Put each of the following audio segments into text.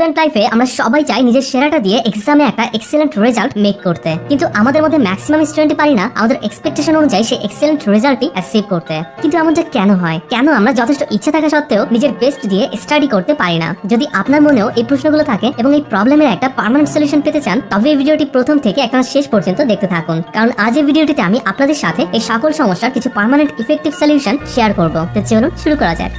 Student লাইফে আমরা সবাই চাই নিজের সেরাটা দিয়ে এক্সামে একটা এক্সেলেন্ট রেজাল্ট মেক করতে, কিন্তু আমাদের মধ্যে ম্যাক্সিমাম স্টুডেন্টই পারি না আমাদের এক্সপেকটেশন অনুযায়ী সেই এক্সেলেন্ট রেজাল্টই অ্যাচিভ করতে। কিন্তু এমনটা কেন হয়? কেন আমরা যথেষ্ট ইচ্ছা থাকা সত্ত্বেও নিজের বেস্ট দিয়ে স্টাডি করতে পারি না? যদি আপনার মনেও এই প্রশ্নগুলো থাকে এবং এই প্রবলেমের একটা পার্মানেন্ট সলিউশন পেতে চান, তবে এই ভিডিওটি প্রথম থেকে একদম শেষ পর্যন্ত দেখতে থাকুন, কারণ আজ এই ভিডিওটিতে আমি আপনাদের সাথে এই সকল সমস্যার কিছু পার্মানেন্ট ইফেক্টিভ সলিউশন শেয়ার করব। তো চলুন শুরু করা যাক।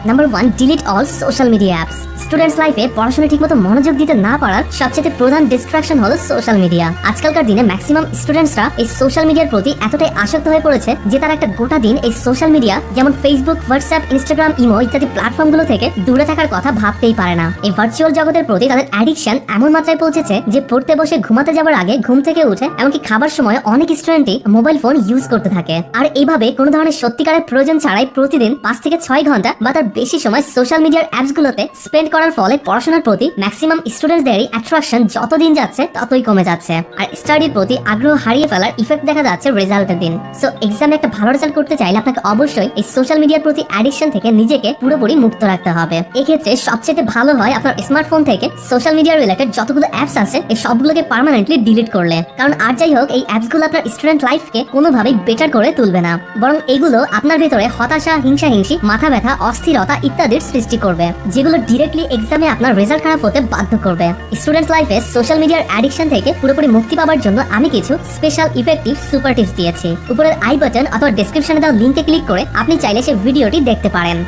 Number 1, delete all social media apps. Students লাইফে পড়াশোনা ঠিকমতো মনোযোগ দিতে না পারার সবচেয়ে প্রধান ডিস্ট্রাকশন হলো সোশ্যাল মিডিয়া। আজকালকার দিনে ম্যাক্সিমাম স্টুডেন্টসরা এই সোশ্যাল মিডিয়ার প্রতি এতটাই আসক্ত হয়ে পড়েছে যে তারা একটা গোটা দিন এই সোশ্যাল মিডিয়া যেমন ফেসবুক, হোয়াটসঅ্যাপ, ইনস্টাগ্রাম, ইমো ইত্যাদি প্ল্যাটফর্মগুলো থেকে দূরে থাকার কথা ভাবতেই পারে না। এই ভার্চুয়াল জগতের প্রতি তাদের অ্যাডিকশন এমন মাত্রায় পৌঁছেছে যে পড়তে বসে ঘুমাতে যাওয়ার আগে ঘুম থেকে উঠে এমনকি খাবার সময় অনেক স্টুডেন্টই মোবাইল ফোন ইউজ করতে থাকে। আর এইভাবে কোনো ধরনের সত্যিকারের প্রয়োজন ছাড়াই প্রতিদিন 5 থেকে 6 ঘন্টা বা তার বেশি সময় সোশ্যাল মিডিয়ার অ্যাপসগুলোতে স্পেন্ড করার ফলে পড়াশোনার প্রতি ম্যাক্সিমাম স্টুডেন্টসদেরই অ্যাট্রাকশন যতদিন যাচ্ছে ততই কমে যাচ্ছে, আর স্টাডির প্রতি আগ্রহ হারিয়ে ফেলার ইফেক্ট দেখা যাচ্ছে রেজাল্টের দিন। সো এক্সামে একটা ভালো রেজাল্ট করতে চাইলে আপনাকে অবশ্যই এই সোশ্যাল মিডিয়ার প্রতি অ্যাডিকশন থেকে নিজেকে পুরোপুরি মুক্ত রাখতে হবে। এক্ষেত্রে সবচেয়ে ভালো হয় আপনার স্মার্টফোন থেকে সোশ্যাল মিডিয়া রিলেটেড যতগুলো অ্যাপস আছে এই সবগুলোকে পার্মানেন্টলি ডিলিট করলে। কারণ আর যাই হোক, এই অ্যাপসগুলো আপনার স্টুডেন্ট লাইফকে কোনোভাবেই বেটার করে তুলবে না, বরং এগুলো আপনার ভিতরে হতাশা, হিংসা, মাথা ব্যথা, অস্থিরতা ইত্যাদির সৃষ্টি করবে, যেগুলো ডিরেক্টলি এক্সামে আপনার রেজাল্ট খারাপ হতে বাধ্য করবে। স্টুডেন্টস লাইফে সোশ্যাল মিডিয়ার অ্যাডিকশন থেকে পুরোপুরি মুক্তি পাওয়ার জন্য আমি কিছু স্পেশাল ইফেক্টিভ সুপার টিপস দিয়েছি। উপরের আই বাটন অথবা ডেসক্রিপশনে দেওয়া লিংকে ক্লিক করে আপনি চাইলে সেই ভিডিওটি দেখতে পারেন।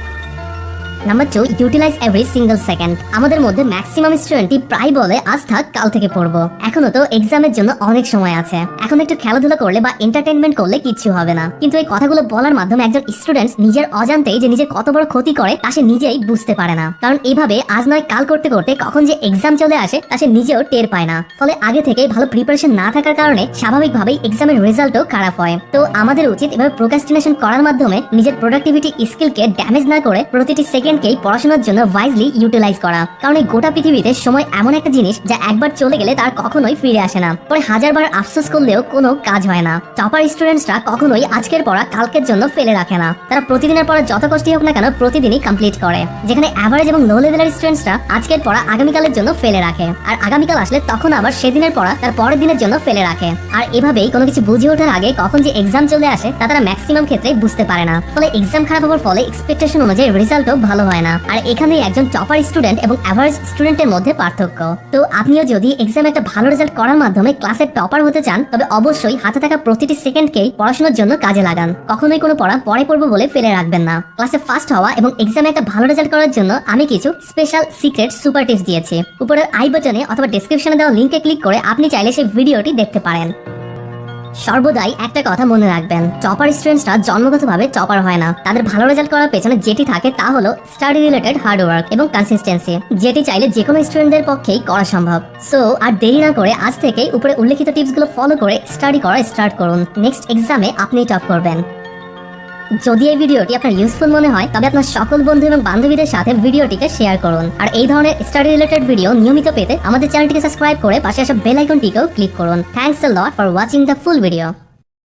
Number 2, utilise every single second. আমাদের মধ্যে ম্যাক্সিমাম স্টুডেন্টই প্রায় বলে আজ থাক কাল থেকে পড়বো, এখনো তো এক্সামের জন্য অনেক সময় আছে, এখন একটু খেলাধুলা করলে বা এন্টারটেইনমেন্ট করলে কিচ্ছু হবে না। কিন্তু এই কথাগুলো বলার মাধ্যমে একজন স্টুডেন্ট নিজের অজান্তেই যে নিজের কত বড় ক্ষতি করে তা সে নিজেই বুঝতে পারে না, কারণ এইভাবে আজ নয় কাল করতে করতে কখন যে এক্সাম চলে আসে তা সে নিজেও টের পায় না। ফলে আগে থেকে ভালো প্রিপারেশন না থাকার কারণে স্বাভাবিকভাবেই এক্সামের রেজাল্টও খারাপ হয়। তো আমাদের উচিত এভাবে প্রোক্রাস্টিনেশন করার মাধ্যমে নিজের প্রোডাক্টিভিটি স্কিলকে ড্যামেজ না করে প্রতিটি সেকেন্ডকেই পড়াশোনার জন্য ওয়াইজলি ইউটিলাইজ করা। কারণ এই গোটা পৃথিবীতে সময় এমন একটা জিনিস যা একবার চলে গেলে তার কখনোই ফিরে আসে না, পরে হাজারবার আফসোস করলেও কোনো কাজ হয় না। টপার স্টুডেন্টসরা কখনোই আজকের পড়া কালকের জন্য ফেলে রাখে না, তারা প্রতিদিনের পড়া যত কষ্টই হোক না কেন প্রতিদিনই কমপ্লিট করে। যেখানে অ্যাভারেজ এবং লো লেভেলের স্টুডেন্টসরা আজকের পড়া আগামীকালের জন্য ফেলে রাখে, আর আগামীকাল আসলে তখন আবার সেদিনের পড়া তার পরের দিনের জন্য ফেলে রাখে। আর এভাবেই কোনো কিছু বুঝে ওঠার আগে কখন যে এক্সাম চলে আসে তা তারা ম্যাক্সিমাম ক্ষেত্রে বুঝতে পারে না। ফলে এক্সাম খারাপ হওয়ার ফলে এক্সপেকটেশন অনুযায়ী রেজাল্টও ভালো হয় না। আর এখানে একজন টপার স্টুডেন্ট এবং এভারেজ স্টুডেন্টের মধ্যে পার্থক্য। তো আপনিও যদি এক্সামে একটা ভালো রেজাল্ট করার মাধ্যমে ক্লাসের টপার হতে চান, তবে অবশ্যই হাতে থাকা প্রতিটি সেকেন্ডকেই পড়াশোনার জন্য কাজে লাগান। কখনোই কোনো পড়া পরে পড়বো বলে ফেলে রাখবেন না। ক্লাসে ফার্স্ট হওয়া এবং এক্সামে একটা ভালো রেজাল্ট করার জন্য আমি কিছু স্পেশাল সিক্রেট সুপার টিপস দিয়েছি। উপরের আই বাটনে অথবা ডেসক্রিপশনে দেওয়া লিংকে ক্লিক করে আপনি চাইলে সেই ভিডিওটি দেখতে পারেন। সর্বদাই একটা কথা মনে রাখবেন, টপার স্টুডেন্টসরা জন্মগতভাবে টপার হয় না। তাদের ভালো রেজাল্ট করার পেছনে যেটি থাকে তা হলো স্টাডি রিলেটেড হার্ড ওয়ার্ক এবং কনসিস্টেন্সি, যেটি চাইলে যে কোনো স্টুডেন্টদের পক্ষেই করা সম্ভব। সো আর দেরি না করে আজ থেকেই উপরে উল্লেখিত টিপসগুলো ফলো করে স্টাডি করা স্টার্ট করুন। নেক্সট এক্সামে আপনি টপ করবেন। যদি এই ভিডিওটি আপনার ইউজফুল মনে হয় তবে আপনার সকল বন্ধু এবং বান্ধবীদের সাথে ভিডিওটিকে শেয়ার করুন। আর এই ধরনের স্টাডি রিলেটেড ভিডিও নিয়মিত পেতে আমাদের চ্যানেলটিকে সাবস্ক্রাইব করে পাশে আসা বেল আইকনটিকেও ক্লিক করুন। Thanks a lot for watching the full video.